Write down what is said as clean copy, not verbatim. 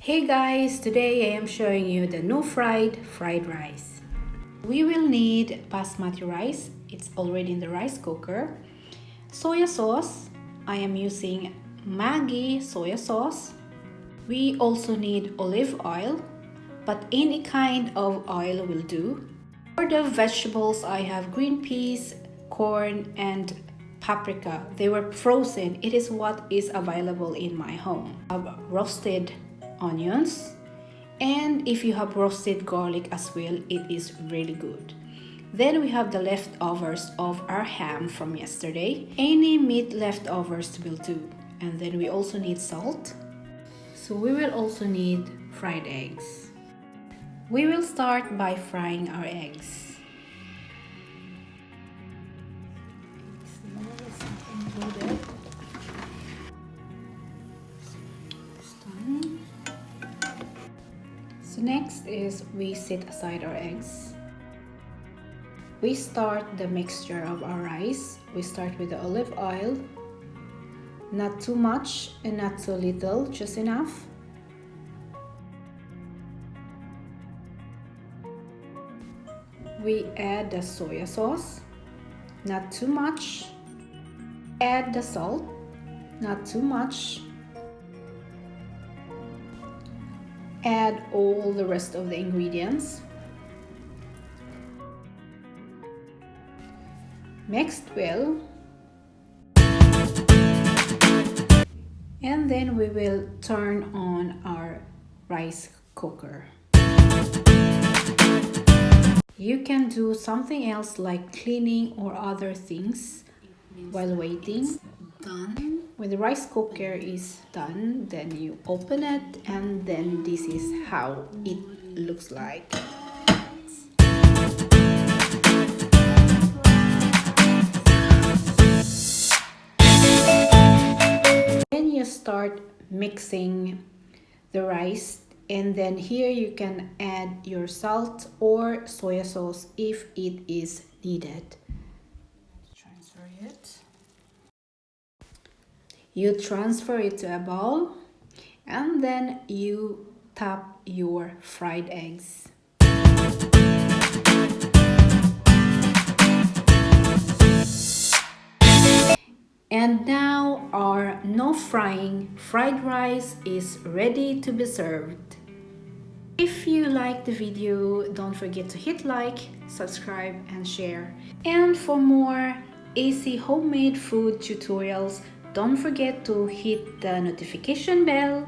Hey guys, today I am showing you the no fried rice. We will need basmati rice, it's already in the rice cooker. Soya sauce, I am using Maggi soya sauce. We also need olive oil, but any kind of oil will do. For the vegetables, I have green peas, corn and paprika. They were frozen. It is what is available in my home. I have roasted onions, and if you have roasted garlic as well, it is really good. Then we have the leftovers of our ham from yesterday. Any meat leftovers will do. And then we also need salt. So we will also need fried eggs. We will start by frying our eggs. So next is we set aside our eggs. We start the mixture of our rice. We start with the olive oil. Not too much and not too little, just enough. We add the soya sauce, not too much. Add the salt, not too much. Add all the rest of the ingredients. Mix well. And then we will turn on our rice cooker. You can do something else like cleaning or other things while waiting. Done. When the rice cooker is done, then you open it, and then this is how it looks like. Then you start mixing the rice, and then here you can add your salt or soya sauce if it is needed. Transfer it. You transfer it to a bowl, and then you tap your fried eggs. And now our no frying fried rice is ready to be served. If you like the video, don't forget to hit like, subscribe and share. And for more easy homemade food tutorials, don't forget to hit the notification bell.